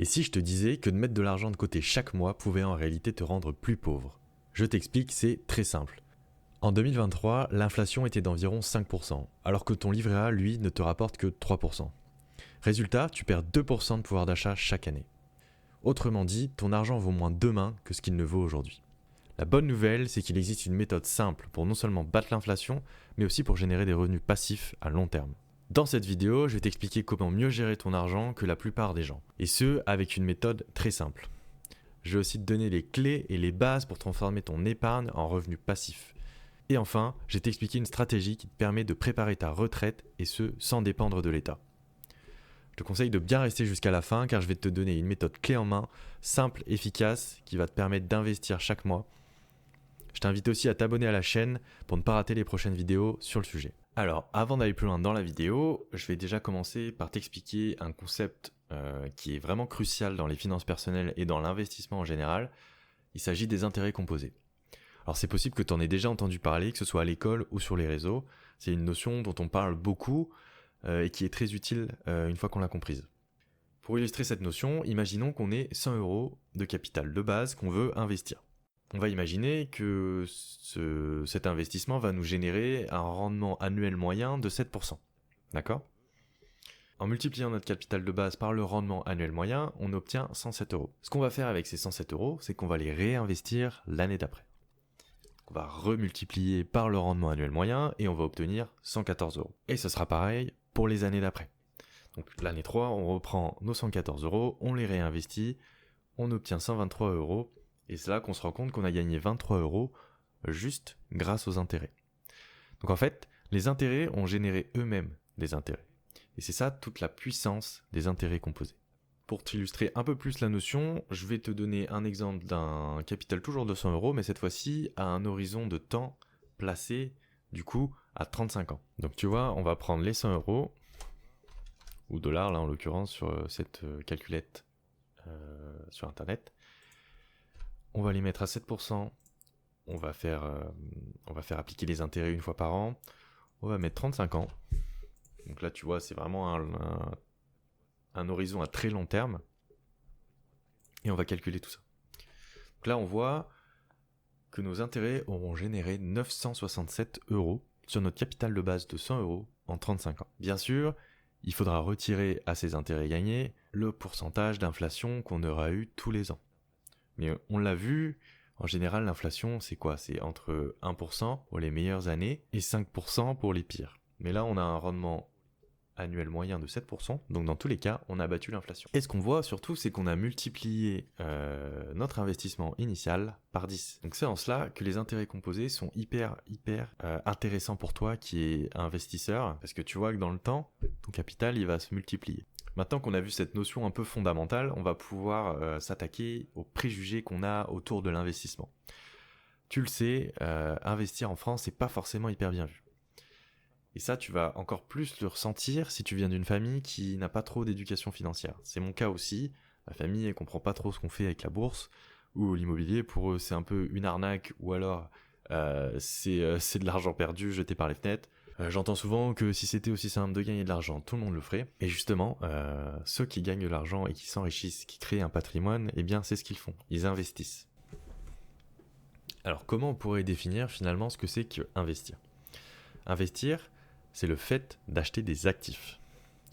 Et si je te disais que de mettre de l'argent de côté chaque mois pouvait en réalité te rendre plus pauvre? Je t'explique, c'est très simple. En 2023, l'inflation était d'environ 5%, alors que ton livret A, lui, ne te rapporte que 3%. Résultat, tu perds 2% de pouvoir d'achat chaque année. Autrement dit, ton argent vaut moins demain que ce qu'il ne vaut aujourd'hui. La bonne nouvelle, c'est qu'il existe une méthode simple pour non seulement battre l'inflation, mais aussi pour générer des revenus passifs à long terme. Dans cette vidéo, je vais t'expliquer comment mieux gérer ton argent que la plupart des gens, et ce, avec une méthode très simple. Je vais aussi te donner les clés et les bases pour transformer ton épargne en revenus passifs. Et enfin, je vais t'expliquer une stratégie qui te permet de préparer ta retraite, et ce, sans dépendre de l'État. Je te conseille de bien rester jusqu'à la fin car je vais te donner une méthode clé en main, simple, efficace, qui va te permettre d'investir chaque mois. Je t'invite aussi à t'abonner à la chaîne pour ne pas rater les prochaines vidéos sur le sujet. Alors, avant d'aller plus loin dans la vidéo, je vais déjà commencer par t'expliquer un concept qui est vraiment crucial dans les finances personnelles et dans l'investissement en général. Il s'agit des intérêts composés. Alors c'est possible que tu en aies déjà entendu parler, que ce soit à l'école ou sur les réseaux. C'est une notion dont on parle beaucoup et qui est très utile une fois qu'on l'a comprise. Pour illustrer cette notion, imaginons qu'on ait 100 € de capital de base qu'on veut investir. On va imaginer que cet investissement va nous générer un rendement annuel moyen de 7%. D'accord ? En multipliant notre capital de base par le rendement annuel moyen, on obtient 107 €. Ce qu'on va faire avec ces 107 €, c'est qu'on va les réinvestir l'année d'après. On va remultiplier par le rendement annuel moyen et on va obtenir 114 €. Et ce sera pareil pour les années d'après. Donc l'année 3, on reprend nos 114 €, on les réinvestit, on obtient 123 €, et c'est là qu'on se rend compte qu'on a gagné 23 € juste grâce aux intérêts. Donc en fait, les intérêts ont généré eux-mêmes des intérêts. Et c'est ça toute la puissance des intérêts composés. Pour t'illustrer un peu plus la notion, je vais te donner un exemple d'un capital toujours de 100 €, mais cette fois-ci à un horizon de temps placé, du coup, à 35 ans. Donc tu vois, on va prendre les 100 €, ou dollars là en l'occurrence sur cette calculette sur internet. On va les mettre à 7%, on va faire appliquer les intérêts une fois par an, on va mettre 35 ans. Donc là tu vois c'est vraiment un horizon à très long terme, et on va calculer tout ça. Donc là on voit que nos intérêts auront généré 967 € sur notre capital de base de 100 € en 35 ans. Bien sûr, il faudra retirer à ces intérêts gagnés le pourcentage d'inflation qu'on aura eu tous les ans. Mais on l'a vu, en général l'inflation c'est quoi? C'est entre 1% pour les meilleures années et 5% pour les pires. Mais là on a un rendement annuel moyen de 7%, donc dans tous les cas, on a battu l'inflation. Et ce qu'on voit surtout, c'est qu'on a multiplié notre investissement initial par 10. Donc c'est en cela que les intérêts composés sont hyper intéressants pour toi qui es investisseur, parce que tu vois que dans le temps, ton capital il va se multiplier. Maintenant qu'on a vu cette notion un peu fondamentale, on va pouvoir s'attaquer aux préjugés qu'on a autour de l'investissement. Tu le sais, investir en France, c'est pas forcément hyper bien vu. Et ça, tu vas encore plus le ressentir si tu viens d'une famille qui n'a pas trop d'éducation financière. C'est mon cas aussi. Ma famille, elle comprend pas trop ce qu'on fait avec la bourse ou l'immobilier. Pour eux, c'est un peu une arnaque ou alors c'est de l'argent perdu jeté par les fenêtres. J'entends souvent que si c'était aussi simple de gagner de l'argent, tout le monde le ferait. Et justement, ceux qui gagnent de l'argent et qui s'enrichissent, qui créent un patrimoine, eh bien, c'est ce qu'ils font. Ils investissent. Alors, comment on pourrait définir finalement ce que c'est qu'investir ? Investir, c'est le fait d'acheter des actifs.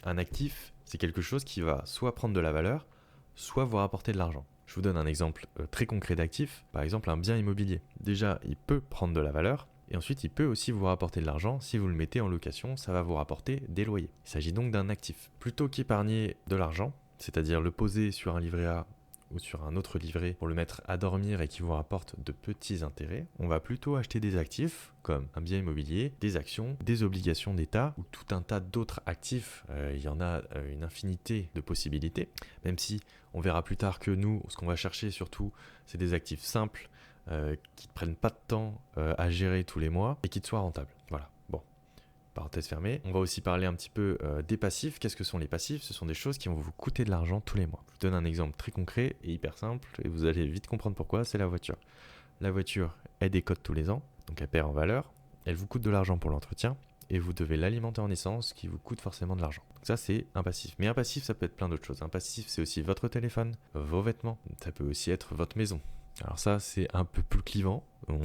Un actif, c'est quelque chose qui va soit prendre de la valeur, soit vous rapporter de l'argent. Je vous donne un exemple très concret d'actif, par exemple un bien immobilier. Déjà, il peut prendre de la valeur, et ensuite il peut aussi vous rapporter de l'argent. Si vous le mettez en location, ça va vous rapporter des loyers. Il s'agit donc d'un actif. Plutôt qu'épargner de l'argent, c'est-à-dire le poser sur un livret A ou sur un autre livret pour le mettre à dormir et qui vous rapporte de petits intérêts, on va plutôt acheter des actifs comme un bien immobilier, des actions, des obligations d'État ou tout un tas d'autres actifs. Il y en a une infinité de possibilités, même si on verra plus tard que nous, ce qu'on va chercher surtout, c'est des actifs simples qui ne prennent pas de temps à gérer tous les mois et qui te soient rentables. Voilà, bon. Parenthèse fermée. On va aussi parler un petit peu des passifs. Qu'est-ce que sont les passifs ? Ce sont des choses qui vont vous coûter de l'argent tous les mois. Je vous donne un exemple très concret et hyper simple et vous allez vite comprendre pourquoi, c'est la voiture. La voiture, elle décote tous les ans, donc elle perd en valeur, elle vous coûte de l'argent pour l'entretien et vous devez l'alimenter en essence qui vous coûte forcément de l'argent. Ça, c'est un passif. Mais un passif, ça peut être plein d'autres choses. Un passif, c'est aussi votre téléphone, vos vêtements. Ça peut aussi être votre maison. Alors ça, c'est un peu plus clivant. On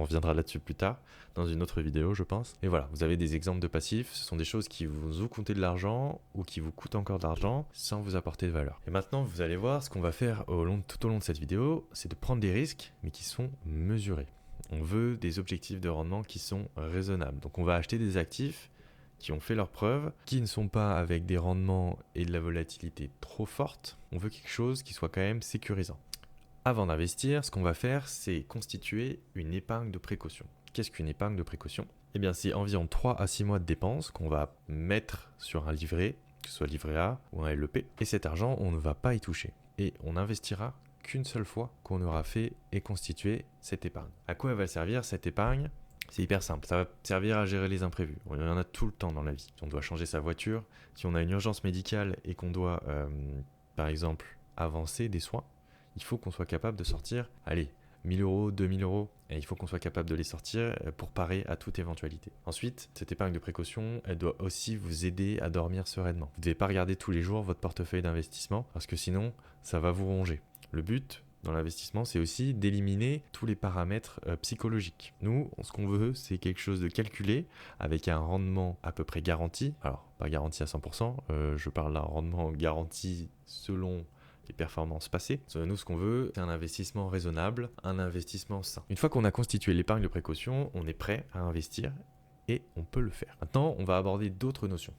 reviendra là-dessus plus tard, dans une autre vidéo, je pense. Et voilà, vous avez des exemples de passifs. Ce sont des choses qui vous ont coûté de l'argent ou qui vous coûtent encore de l'argent sans vous apporter de valeur. Et maintenant, vous allez voir, ce qu'on va faire tout au long de cette vidéo, c'est de prendre des risques, mais qui sont mesurés. On veut des objectifs de rendement qui sont raisonnables. Donc on va acheter des actifs qui ont fait leurs preuves, qui ne sont pas avec des rendements et de la volatilité trop fortes. On veut quelque chose qui soit quand même sécurisant. Avant d'investir, ce qu'on va faire, c'est constituer une épargne de précaution. Qu'est-ce qu'une épargne de précaution? Eh bien, c'est environ 3 à 6 mois de dépenses qu'on va mettre sur un livret, que ce soit livret A ou un LEP. Et cet argent, on ne va pas y toucher. Et on n'investira qu'une seule fois qu'on aura fait et constitué cette épargne. À quoi elle va servir cette épargne? C'est hyper simple, ça va servir à gérer les imprévus. Il y en a tout le temps dans la vie. Si on doit changer sa voiture, si on a une urgence médicale et qu'on doit, par exemple, avancer des soins, il faut qu'on soit capable de sortir, 1000 euros, 2000 euros, et il faut qu'on soit capable de les sortir pour parer à toute éventualité. Ensuite, cette épargne de précaution, elle doit aussi vous aider à dormir sereinement. Vous ne devez pas regarder tous les jours votre portefeuille d'investissement, parce que sinon, ça va vous ronger. Le but dans l'investissement, c'est aussi d'éliminer tous les paramètres psychologiques. Nous, ce qu'on veut, c'est quelque chose de calculé, avec un rendement à peu près garanti. Alors, pas garanti à 100%, je parle d'un rendement garanti selon les performances passées. Nous, ce qu'on veut, c'est un investissement raisonnable, un investissement sain. Une fois qu'on a constitué l'épargne de précaution, on est prêt à investir et on peut le faire. Maintenant, on va aborder d'autres notions.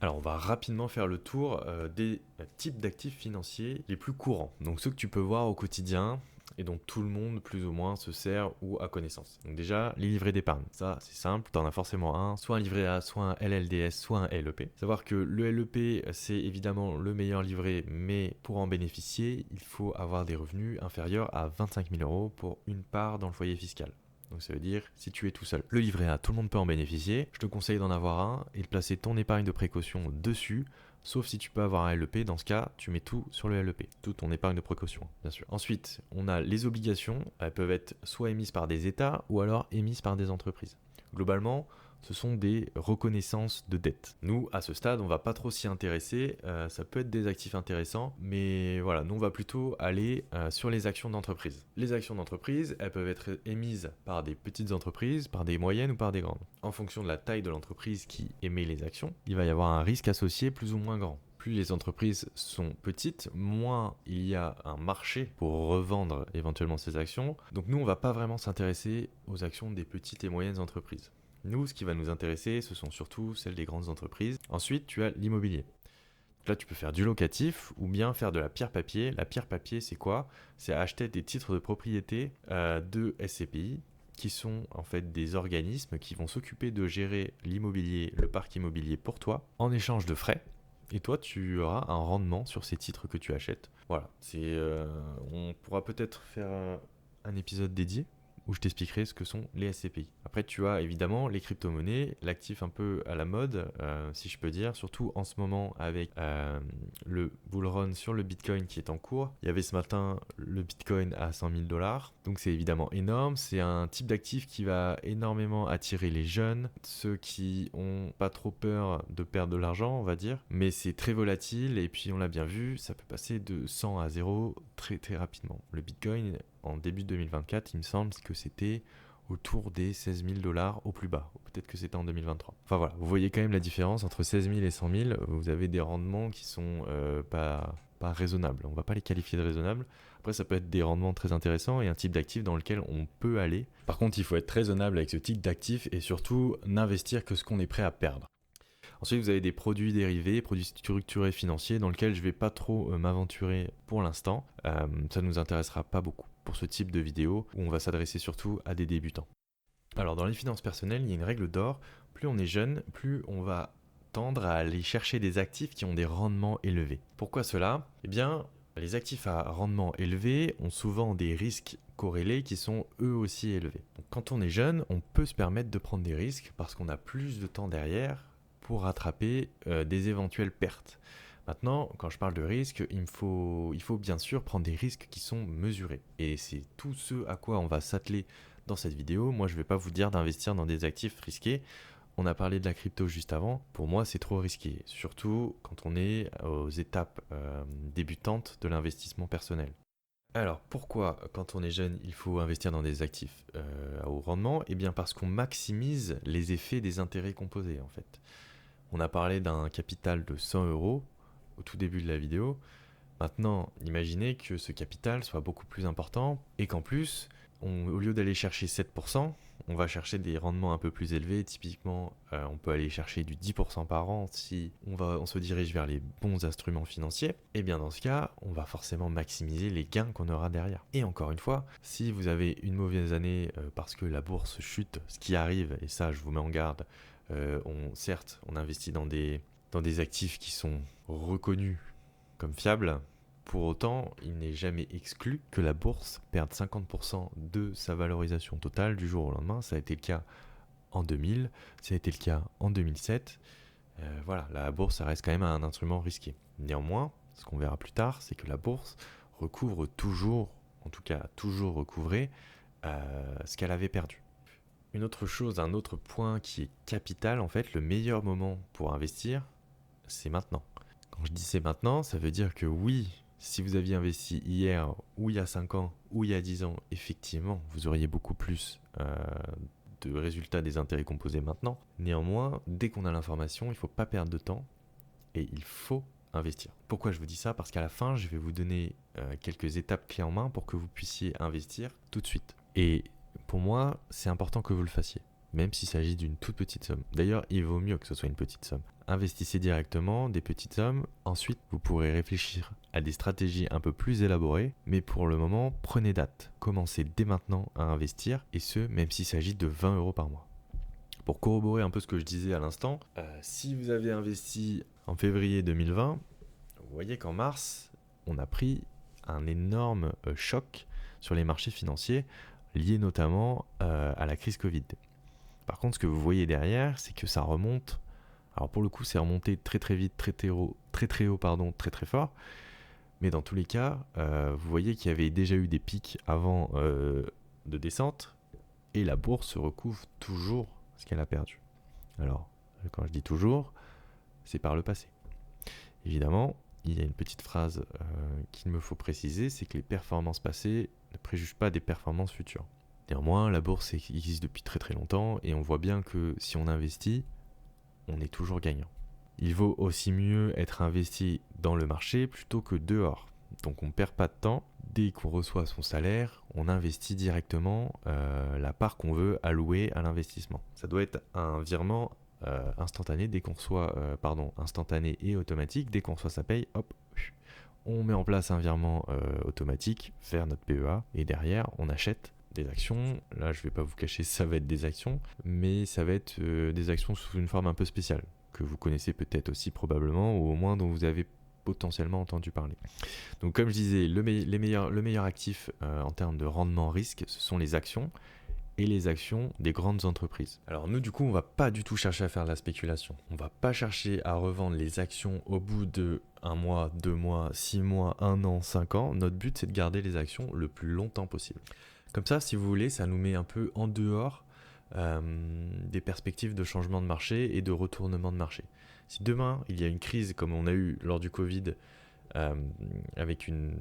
Alors, on va rapidement faire le tour des types d'actifs financiers les plus courants. Donc, ceux que tu peux voir au quotidien et dont tout le monde, plus ou moins, se sert ou a connaissance. Donc déjà, les livrets d'épargne. Ça, c'est simple, tu en as forcément un, soit un livret A, soit un LLDS, soit un LEP. Savoir que le LEP, c'est évidemment le meilleur livret, mais pour en bénéficier, il faut avoir des revenus inférieurs à 25 000 euros pour une part dans le foyer fiscal. Donc ça veut dire si tu es tout seul. Le livret A, tout le monde peut en bénéficier. Je te conseille d'en avoir un et de placer ton épargne de précaution dessus. Sauf si tu peux avoir un LEP, dans ce cas, tu mets tout sur le LEP, toute ton épargne de précaution, bien sûr. Ensuite, on a les obligations, elles peuvent être soit émises par des États ou alors émises par des entreprises. Globalement, ce sont des reconnaissances de dette. Nous, à ce stade, on va pas trop s'y intéresser, ça peut être des actifs intéressants, mais voilà, nous on va plutôt aller sur les actions d'entreprise. Les actions d'entreprise, elles peuvent être émises par des petites entreprises, par des moyennes ou par des grandes. En fonction de la taille de l'entreprise qui émet les actions, il va y avoir un risque associé plus ou moins grand. Plus les entreprises sont petites, moins il y a un marché pour revendre éventuellement ces actions. Donc nous, on va pas vraiment s'intéresser aux actions des petites et moyennes entreprises. Nous, ce qui va nous intéresser, ce sont surtout celles des grandes entreprises. Ensuite, tu as l'immobilier. Là, tu peux faire du locatif ou bien faire de la pierre papier. La pierre papier, c'est quoi? C'est acheter des titres de propriété de SCPI, qui sont en fait des organismes qui vont s'occuper de gérer l'immobilier, le parc immobilier pour toi, en échange de frais. Et toi, tu auras un rendement sur ces titres que tu achètes. Voilà, on pourra peut-être faire un épisode dédié où je t'expliquerai ce que sont les SCPI. Après, tu as évidemment les crypto-monnaies, l'actif un peu à la mode, si je peux dire, surtout en ce moment avec le bull run sur le Bitcoin qui est en cours. Il y avait ce matin le Bitcoin à 100 000 $, donc c'est évidemment énorme. C'est un type d'actif qui va énormément attirer les jeunes, ceux qui ont pas trop peur de perdre de l'argent, on va dire, mais c'est très volatile et puis on l'a bien vu, ça peut passer de 100 à 0 très très rapidement. Le Bitcoin, en début 2024, il me semble que c'était autour des 16 000 $ au plus bas. Peut-être que c'était en 2023. Enfin voilà, vous voyez quand même la différence entre 16 000 et 100 000. Vous avez des rendements qui sont pas raisonnables. On ne va pas les qualifier de raisonnables. Après, ça peut être des rendements très intéressants et un type d'actif dans lequel on peut aller. Par contre, il faut être raisonnable avec ce type d'actif et surtout n'investir que ce qu'on est prêt à perdre. Ensuite, vous avez des produits dérivés, produits structurés financiers dans lesquels je ne vais pas trop m'aventurer pour l'instant. Ça ne nous intéressera pas beaucoup pour ce type de vidéo où on va s'adresser surtout à des débutants. Alors dans les finances personnelles, il y a une règle d'or, plus on est jeune, plus on va tendre à aller chercher des actifs qui ont des rendements élevés. Pourquoi cela? Eh bien, les actifs à rendement élevé ont souvent des risques corrélés qui sont eux aussi élevés. Donc, quand on est jeune, on peut se permettre de prendre des risques parce qu'on a plus de temps derrière pour rattraper des éventuelles pertes. Maintenant, quand je parle de risque, il faut bien sûr prendre des risques qui sont mesurés. Et c'est tout ce à quoi on va s'atteler dans cette vidéo. Moi, je ne vais pas vous dire d'investir dans des actifs risqués. On a parlé de la crypto juste avant. Pour moi, c'est trop risqué, surtout quand on est aux étapes débutantes de l'investissement personnel. Alors pourquoi, quand on est jeune, il faut investir dans des actifs à haut rendement? Eh bien parce qu'on maximise les effets des intérêts composés en fait. On a parlé d'un capital de 100 euros au tout début de la vidéo. Maintenant, imaginez que ce capital soit beaucoup plus important et qu'en plus, au lieu d'aller chercher 7%, on va chercher des rendements un peu plus élevés. Typiquement, on peut aller chercher du 10% par an si on se dirige vers les bons instruments financiers. Et bien dans ce cas, on va forcément maximiser les gains qu'on aura derrière. Et encore une fois, si vous avez une mauvaise année parce que la bourse chute, ce qui arrive, et ça je vous mets en garde, certes, on investit dans des actifs qui sont reconnus comme fiables. Pour autant, il n'est jamais exclu que la bourse perde 50% de sa valorisation totale du jour au lendemain. Ça a été le cas en 2000, ça a été le cas en 2007. Voilà, la bourse, ça reste quand même un instrument risqué. Néanmoins, ce qu'on verra plus tard, c'est que la bourse recouvre toujours, en tout cas toujours recouvrer, ce qu'elle avait perdu. Une autre chose, un autre point qui est capital, en fait, le meilleur moment pour investir, c'est maintenant. Quand je dis c'est maintenant, ça veut dire que oui, si vous aviez investi hier, ou il y a 5 ans, ou il y a 10 ans, effectivement, vous auriez beaucoup plus de résultats des intérêts composés maintenant. Néanmoins, dès qu'on a l'information, il ne faut pas perdre de temps et il faut investir. Pourquoi je vous dis ça? Parce qu'à la fin, je vais vous donner quelques étapes clés en main pour que vous puissiez investir tout de suite. Et pour moi, c'est important que vous le fassiez, même s'il s'agit d'une toute petite somme. D'ailleurs, il vaut mieux que ce soit une petite somme. Investissez directement des petites sommes, ensuite vous pourrez réfléchir à des stratégies un peu plus élaborées, mais pour le moment, prenez date. Commencez dès maintenant à investir, et ce, même s'il s'agit de 20 euros par mois. Pour corroborer un peu ce que je disais à l'instant, si vous avez investi en février 2020, vous voyez qu'en mars, on a pris un énorme choc sur les marchés financiers, lié notamment à la crise Covid. Par contre, ce que vous voyez derrière, c'est que ça remonte. Alors pour le coup, c'est remonté très très vite, très très haut, très très fort. Mais dans tous les cas, vous voyez qu'il y avait déjà eu des pics avant de descente, et la bourse recouvre toujours ce qu'elle a perdu. Alors, quand je dis toujours, c'est par le passé. Évidemment, il y a une petite phrase qu'il me faut préciser, c'est que les performances passées ne préjugent pas des performances futures. Néanmoins, la bourse existe depuis très très longtemps, et on voit bien que si on investit, on est toujours gagnant. Il vaut aussi mieux être investi dans le marché plutôt que dehors. Donc on ne perd pas de temps. Dès qu'on reçoit son salaire, on investit directement la part qu'on veut allouer à l'investissement. Ça doit être un virement instantané dès qu'on reçoit, instantané et automatique. Dès qu'on reçoit sa paye, hop, on met en place un virement automatique vers notre PEA, et derrière on achète des actions. Là, je ne vais pas vous cacher, ça va être des actions, mais ça va être des actions sous une forme un peu spéciale, que vous connaissez peut-être aussi probablement, ou au moins dont vous avez potentiellement entendu parler. Donc comme je disais, le meilleur actif en termes de rendement risque, ce sont les actions, et les actions des grandes entreprises. Alors nous, du coup, on va pas du tout chercher à faire de la spéculation. On va pas chercher à revendre les actions au bout de 1 mois, 2 mois, 6 mois, 1 an, 5 ans. Notre but, c'est de garder les actions le plus longtemps possible. Comme ça, si vous voulez, ça nous met un peu en dehors des perspectives de changement de marché et de retournement de marché. Si demain, il y a une crise comme on a eu lors du Covid, avec une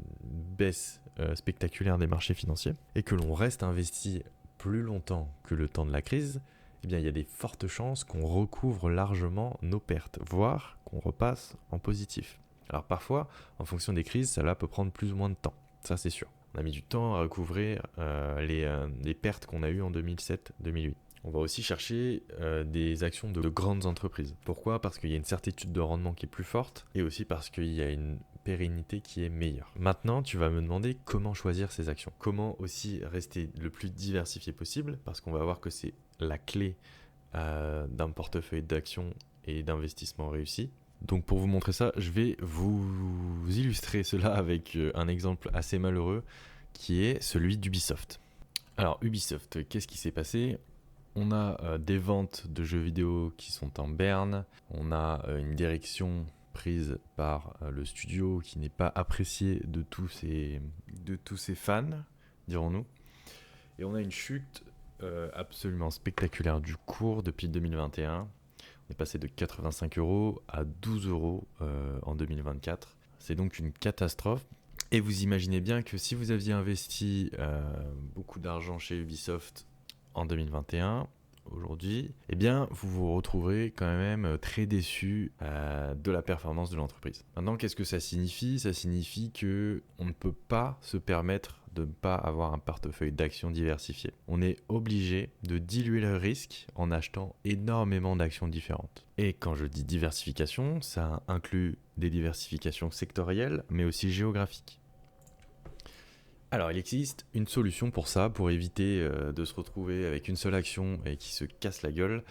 baisse spectaculaire des marchés financiers, et que l'on reste investi plus longtemps que le temps de la crise, eh bien, il y a des fortes chances qu'on recouvre largement nos pertes, voire qu'on repasse en positif. Alors parfois, en fonction des crises, cela peut prendre plus ou moins de temps, ça c'est sûr. On a mis du temps à recouvrir les pertes qu'on a eues en 2007-2008. On va aussi chercher des actions de grandes entreprises. Pourquoi? Parce qu'il y a une certitude de rendement qui est plus forte, et aussi parce qu'il y a une pérennité qui est meilleure. Maintenant, tu vas me demander comment choisir ces actions. Comment aussi rester le plus diversifié possible, parce qu'on va voir que c'est la clé d'un portefeuille d'actions et d'investissement réussi. Donc pour vous montrer ça, je vais vous illustrer cela avec un exemple assez malheureux qui est celui d'Ubisoft. Alors Ubisoft, qu'est-ce qui s'est passé? On a des ventes de jeux vidéo qui sont en berne, on a une direction prise par le studio qui n'est pas appréciée de tous ses fans, dirons-nous, et on a une chute absolument spectaculaire du cours depuis 2021. On est passé de 85 euros à 12 euros en 2024. C'est donc une catastrophe. Et vous imaginez bien que si vous aviez investi beaucoup d'argent chez Ubisoft en 2021, aujourd'hui, eh bien, vous vous retrouverez quand même très déçu de la performance de l'entreprise. Maintenant, qu'est-ce que ça signifie ? Ça signifie qu'on ne peut pas se permettre de ne pas avoir un portefeuille d'actions diversifié. On est obligé de diluer le risque en achetant énormément d'actions différentes. Et quand je dis diversification, ça inclut des diversifications sectorielles, mais aussi géographiques. Alors, il existe une solution pour ça, pour éviter de se retrouver avec une seule action et qui se casse la gueule.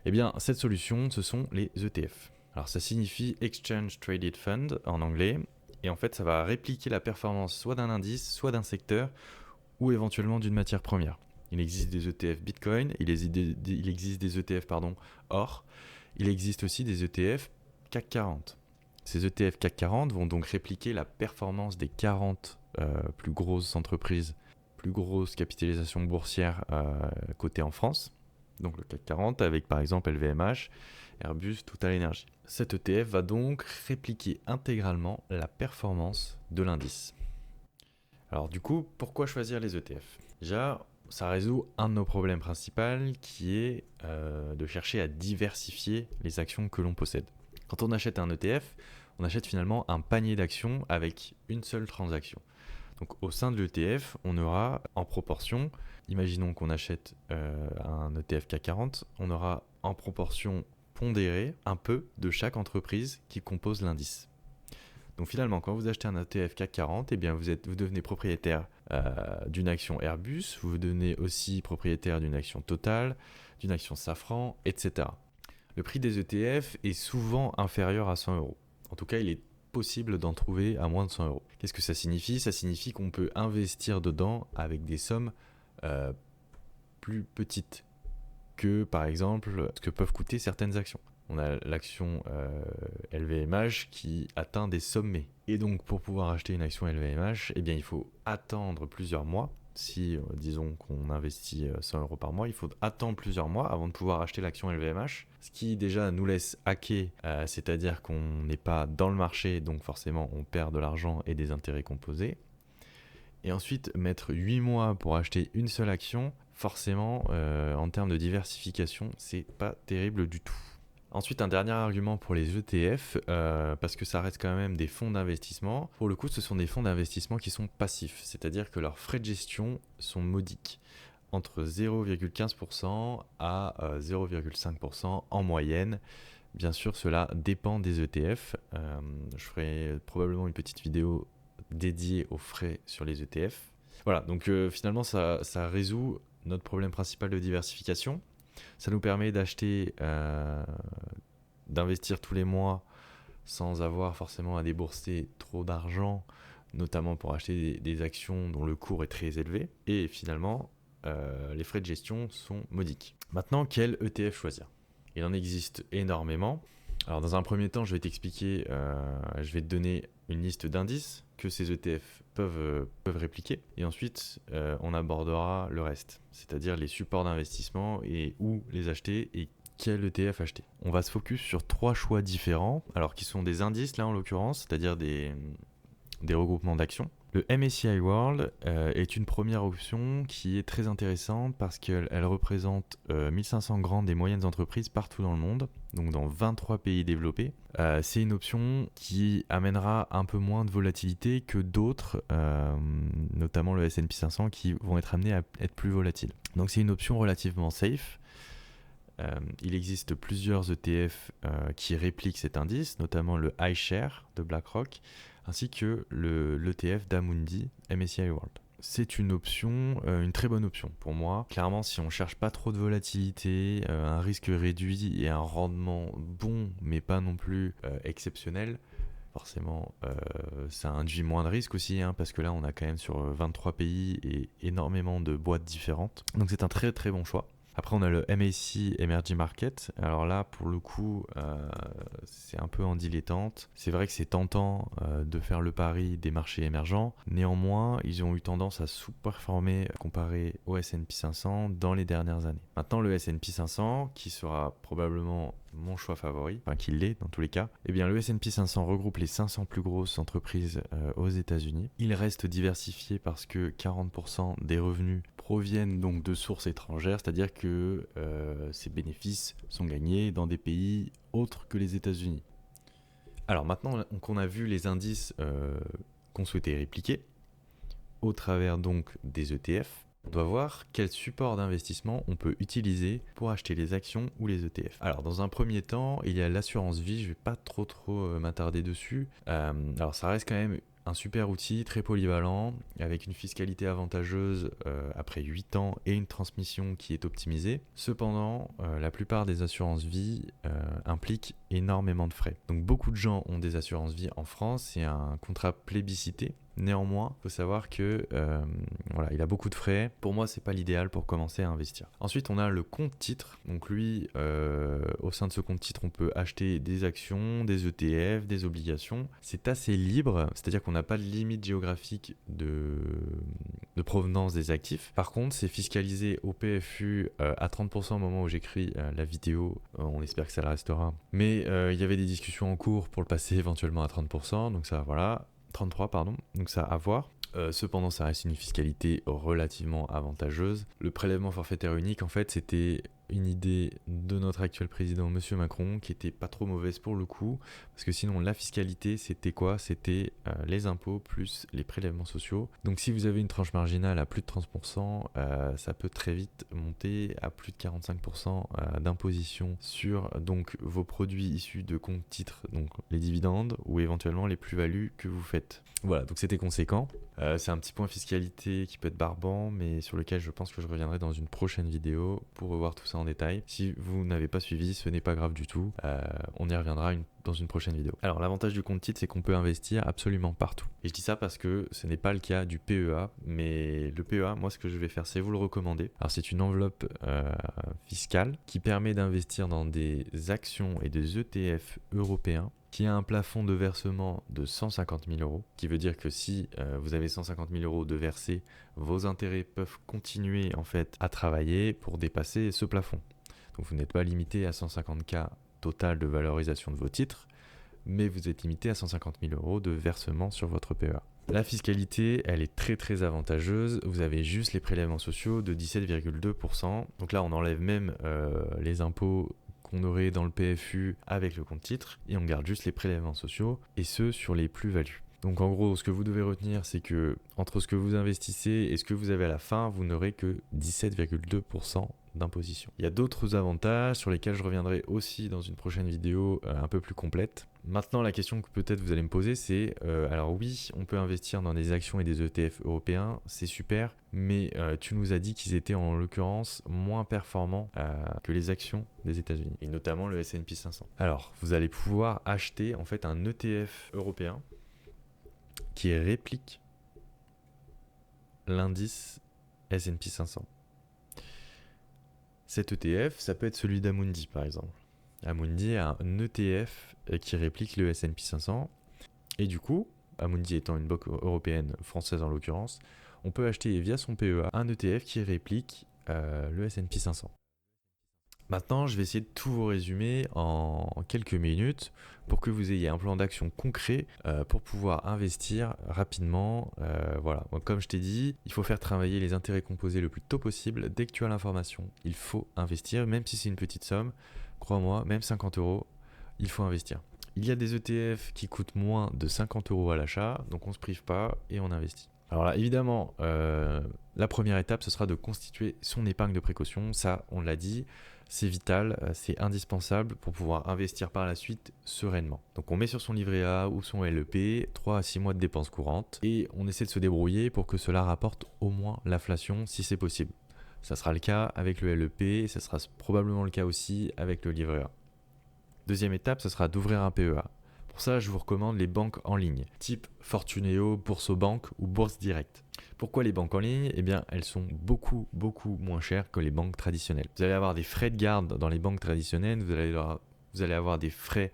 Eh bien, cette solution, ce sont les ETF. Alors, ça signifie Exchange Traded Fund en anglais. Et en fait, ça va répliquer la performance soit d'un indice, soit d'un secteur, ou éventuellement d'une matière première. Il existe des ETF Bitcoin, il existe des ETF or, il existe aussi des ETF CAC 40. Ces ETF CAC 40 vont donc répliquer la performance des 40 plus grosses entreprises, plus grosses capitalisations boursières cotées en France. Donc le CAC 40 avec par exemple LVMH, Airbus, Total Energy. Cet ETF va donc répliquer intégralement la performance de l'indice. Alors du coup, pourquoi choisir les ETF ? Déjà, ça résout un de nos problèmes principaux qui est de chercher à diversifier les actions que l'on possède. Quand on achète un ETF, on achète finalement un panier d'actions avec une seule transaction. Donc au sein de l'ETF, on aura en proportion, imaginons qu'on achète un ETF CAC 40, on aura en proportion pondérée un peu de chaque entreprise qui compose l'indice. Donc finalement, quand vous achetez un ETF CAC 40, eh bien vous devenez propriétaire d'une action Airbus, vous devenez aussi propriétaire d'une action Total, d'une action Safran, etc. Le prix des ETF est souvent inférieur à 100 euros. En tout cas, il est possible d'en trouver à moins de 100 euros. Qu'est-ce que ça signifie ? Ça signifie qu'on peut investir dedans avec des sommes plus petites que, par exemple, ce que peuvent coûter certaines actions. On a l'action LVMH qui atteint des sommets. Et donc, pour pouvoir acheter une action LVMH, eh bien, il faut attendre plusieurs mois. Si, disons qu'on investit 100 euros par mois, il faut attendre plusieurs mois avant de pouvoir acheter l'action LVMH. Ce qui déjà nous laisse hacker, c'est-à-dire qu'on n'est pas dans le marché, donc forcément on perd de l'argent et des intérêts composés. Et ensuite, mettre 8 mois pour acheter une seule action, forcément, en termes de diversification, c'est pas terrible du tout. Ensuite, un dernier argument pour les ETF, parce que ça reste quand même des fonds d'investissement. Pour le coup, ce sont des fonds d'investissement qui sont passifs, c'est-à-dire que leurs frais de gestion sont modiques, entre 0,15% à 0,5% en moyenne. Bien sûr, cela dépend des ETF. Je ferai probablement une petite vidéo dédiée aux frais sur les ETF. Voilà, donc finalement, ça résout notre problème principal de diversification. Ça nous permet d'acheter, d'investir tous les mois sans avoir forcément à débourser trop d'argent, notamment pour acheter des actions dont le cours est très élevé. Et finalement, les frais de gestion sont modiques. Maintenant, quel ETF choisir ? Il en existe énormément. Alors dans un premier temps, je vais t'expliquer, je vais te donner une liste d'indices que ces ETF peuvent répliquer. Et ensuite, on abordera le reste, c'est-à-dire les supports d'investissement et où les acheter et quel ETF acheter. On va se focus sur 3 choix différents, alors qui sont des indices là en l'occurrence, c'est-à-dire des regroupements d'actions. Le MSCI World est une première option qui est très intéressante parce qu'elle représente 1500 grandes et moyennes entreprises partout dans le monde, donc dans 23 pays développés. C'est une option qui amènera un peu moins de volatilité que d'autres, notamment le S&P 500, qui vont être amenés à être plus volatiles. Donc c'est une option relativement safe. Il existe plusieurs ETF qui répliquent cet indice, notamment le iShare de BlackRock, ainsi que l'ETF d'Amundi MSCI World. C'est une option, une très bonne option pour moi. Clairement, si on ne cherche pas trop de volatilité, un risque réduit et un rendement bon, mais pas non plus exceptionnel, forcément, ça induit moins de risques aussi, parce que là, on a quand même sur 23 pays et énormément de boîtes différentes. Donc c'est un très très bon choix. Après, on a le MACI Emerging Market. Alors là, pour le coup, c'est un peu en dilettante. C'est vrai que c'est tentant de faire le pari des marchés émergents. Néanmoins, ils ont eu tendance à sous-performer comparé au S&P 500 dans les dernières années. Maintenant, le S&P 500, qui sera probablement mon choix favori, enfin qui l'est dans tous les cas, eh bien le S&P 500 regroupe les 500 plus grosses entreprises aux États-Unis. Il reste diversifié parce que 40% des revenus proviennent donc de sources étrangères, c'est-à-dire que ces bénéfices sont gagnés dans des pays autres que les États-Unis. Alors maintenant qu'on a vu les indices qu'on souhaitait répliquer, au travers donc des ETF, on doit voir quel support d'investissement on peut utiliser pour acheter les actions ou les ETF. Alors dans un premier temps, il y a l'assurance vie, je ne vais pas trop m'attarder dessus. Alors ça reste quand même un super outil, très polyvalent, avec une fiscalité avantageuse après 8 ans et une transmission qui est optimisée. Cependant, la plupart des assurances vie impliquent énormément de frais. Donc beaucoup de gens ont des assurances vie en France, c'est un contrat plébiscité. Néanmoins, il faut savoir que voilà, il a beaucoup de frais. Pour moi, c'est pas l'idéal pour commencer à investir. Ensuite, on a le compte titre. Donc lui, au sein de ce compte titre, on peut acheter des actions, des ETF, des obligations. C'est assez libre, c'est-à-dire qu'on n'a pas de limite géographique de provenance des actifs. Par contre, c'est fiscalisé au PFU à 30% au moment où j'écris la vidéo. On espère que ça le restera. Mais il y avait des discussions en cours pour le passer éventuellement à 30%. Donc ça, voilà. 33 pardon, donc ça à voir. Cependant, ça reste une fiscalité relativement avantageuse. Le prélèvement forfaitaire unique, en fait, c'était une idée de notre actuel président, Monsieur Macron, qui était pas trop mauvaise pour le coup, parce que sinon, la fiscalité, c'était quoi? C'était les impôts plus les prélèvements sociaux. Donc, si vous avez une tranche marginale à plus de 30%, ça peut très vite monter à plus de 45% d'imposition sur donc vos produits issus de comptes titres, donc les dividendes ou éventuellement les plus-values que vous faites. Voilà, donc c'était conséquent. C'est un petit point fiscalité qui peut être barbant, mais sur lequel je pense que je reviendrai dans une prochaine vidéo pour revoir tout ça en détail. Si vous n'avez pas suivi, ce n'est pas grave du tout. On y reviendra dans une prochaine vidéo. Alors l'avantage du compte titre, c'est qu'on peut investir absolument partout. Et je dis ça parce que ce n'est pas le cas du PEA, mais le PEA, moi ce que je vais faire, c'est vous le recommander. Alors c'est une enveloppe fiscale qui permet d'investir dans des actions et des ETF européens qui a un plafond de versement de 150 000 euros, qui veut dire que si vous avez 150 000 euros de versés, vos intérêts peuvent continuer en fait à travailler pour dépasser ce plafond. Donc vous n'êtes pas limité à 150K total de valorisation de vos titres, mais vous êtes limité à 150 000 euros de versement sur votre PEA. La fiscalité, elle est très très avantageuse. Vous avez juste les prélèvements sociaux de 17,2%. Donc là, on enlève même les impôts qu'on aurait dans le PFU avec le compte titre et on garde juste les prélèvements sociaux et ceux sur les plus-values. Donc en gros, ce que vous devez retenir, c'est que entre ce que vous investissez et ce que vous avez à la fin, vous n'aurez que 17,2% d'imposition. Il y a d'autres avantages sur lesquels je reviendrai aussi dans une prochaine vidéo un peu plus complète. Maintenant, la question que peut-être vous allez me poser, c'est alors oui, on peut investir dans des actions et des ETF européens, c'est super, mais tu nous as dit qu'ils étaient en l'occurrence moins performants que les actions des États-Unis, et notamment le S&P 500. Alors, vous allez pouvoir acheter en fait un ETF européen qui réplique l'indice S&P 500. Cet ETF, ça peut être celui d'Amundi par exemple. Amundi a un ETF qui réplique le S&P 500 et du coup, Amundi étant une banque européenne, française en l'occurrence, on peut acheter via son PEA un ETF qui réplique le S&P 500. Maintenant, je vais essayer de tout vous résumer en quelques minutes pour que vous ayez un plan d'action concret pour pouvoir investir rapidement. Voilà, donc, comme je t'ai dit, il faut faire travailler les intérêts composés le plus tôt possible. Dès que tu as l'information, il faut investir, même si c'est une petite somme. Crois-moi, même 50 euros, il faut investir. Il y a des ETF qui coûtent moins de 50 euros à l'achat, donc on ne se prive pas et on investit. Alors là, évidemment, la première étape, ce sera de constituer son épargne de précaution. Ça, on l'a dit. C'est vital, c'est indispensable pour pouvoir investir par la suite sereinement. Donc on met sur son livret A ou son LEP 3 à 6 mois de dépenses courantes et on essaie de se débrouiller pour que cela rapporte au moins l'inflation si c'est possible. Ça sera le cas avec le LEP et ça sera probablement le cas aussi avec le livret A. Deuxième étape, ce sera d'ouvrir un PEA. Pour ça, je vous recommande les banques en ligne, type Fortuneo, Boursobank ou Bourse Direct. Pourquoi les banques en ligne? Eh bien, elles sont beaucoup moins chères que les banques traditionnelles. Vous allez avoir des frais de garde dans les banques traditionnelles, vous allez avoir des frais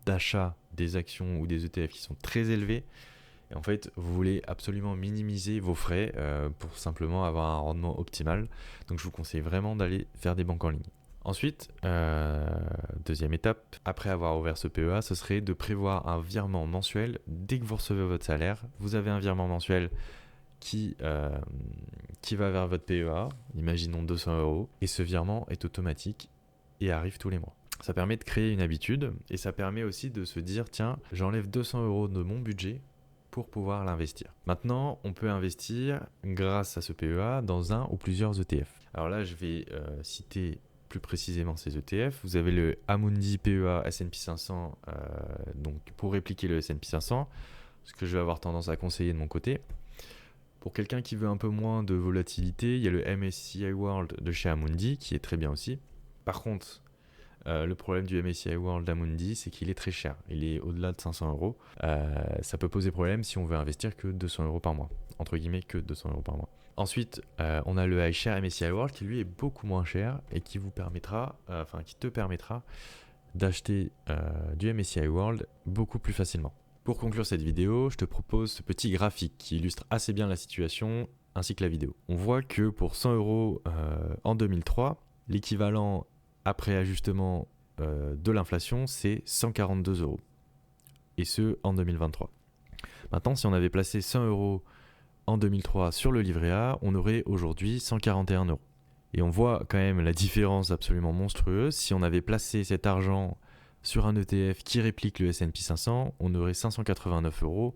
d'achat des actions ou des ETF qui sont très élevés. Et en fait, vous voulez absolument minimiser vos frais pour simplement avoir un rendement optimal. Donc, je vous conseille vraiment d'aller faire des banques en ligne. Ensuite, deuxième étape, après avoir ouvert ce PEA, ce serait de prévoir un virement mensuel. Dès que vous recevez votre salaire, vous avez un virement mensuel qui va vers votre PEA, imaginons 200 €, et ce virement est automatique et arrive tous les mois. Ça permet de créer une habitude et ça permet aussi de se dire, tiens, j'enlève 200 € de mon budget pour pouvoir l'investir. Maintenant, on peut investir grâce à ce PEA dans un ou plusieurs ETF. Alors là, je vais citer plus précisément ces ETF. Vous avez le Amundi PEA S&P 500, donc pour répliquer le S&P 500, ce que je vais avoir tendance à conseiller de mon côté. Pour quelqu'un qui veut un peu moins de volatilité, il y a le MSCI World de chez Amundi qui est très bien aussi. Par contre, le problème du MSCI World d'Amundi, c'est qu'il est très cher. Il est au-delà de 500 €. Ça peut poser problème si on veut investir que 200 € par mois. Entre guillemets, que 200 € par mois. Ensuite, on a le iShare MSCI World qui lui est beaucoup moins cher et qui te permettra d'acheter du MSCI World beaucoup plus facilement. Pour conclure cette vidéo, je te propose ce petit graphique qui illustre assez bien la situation ainsi que la vidéo. On voit que pour 100 € en 2003, l'équivalent après ajustement de l'inflation, c'est 142 €. Et ce, en 2023. Maintenant, si on avait placé 100 € en 2003 sur le livret A, on aurait aujourd'hui 141 €. Et on voit quand même la différence absolument monstrueuse. Si on avait placé cet argent sur un ETF qui réplique le S&P 500, on aurait 589 €,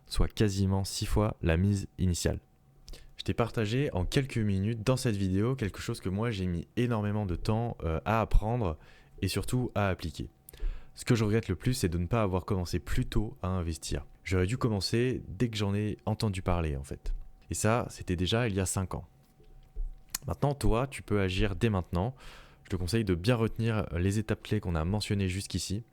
soit quasiment 6 fois la mise initiale. Je t'ai partagé en quelques minutes dans cette vidéo quelque chose que moi j'ai mis énormément de temps à apprendre et surtout à appliquer. Ce que je regrette le plus, c'est de ne pas avoir commencé plus tôt à investir. J'aurais dû commencer dès que j'en ai entendu parler en fait. Et ça, c'était déjà il y a 5 ans. Maintenant, toi, tu peux agir dès maintenant. Je te conseille de bien retenir les étapes clés qu'on a mentionnées jusqu'ici.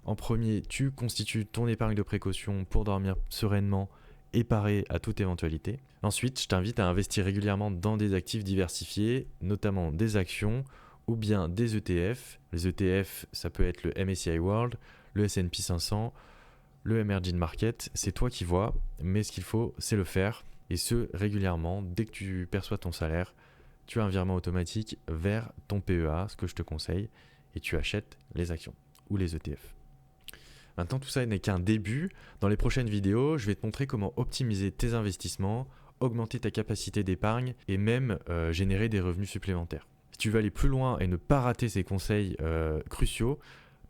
En premier, tu constitues ton épargne de précaution pour dormir sereinement et parer à toute éventualité. Ensuite, je t'invite à investir régulièrement dans des actifs diversifiés, notamment des actions ou bien des ETF. Les ETF, ça peut être le MSCI World, le S&P 500, le Emerging Market. C'est toi qui vois, mais ce qu'il faut, c'est le faire. Et ce, régulièrement, dès que tu perçois ton salaire, tu as un virement automatique vers ton PEA, ce que je te conseille, et tu achètes les actions ou les ETF. Maintenant, tout ça n'est qu'un début. Dans les prochaines vidéos, je vais te montrer comment optimiser tes investissements, augmenter ta capacité d'épargne et même générer des revenus supplémentaires. Si tu veux aller plus loin et ne pas rater ces conseils cruciaux,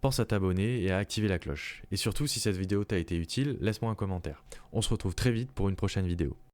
pense à t'abonner et à activer la cloche. Et surtout, si cette vidéo t'a été utile, laisse-moi un commentaire. On se retrouve très vite pour une prochaine vidéo.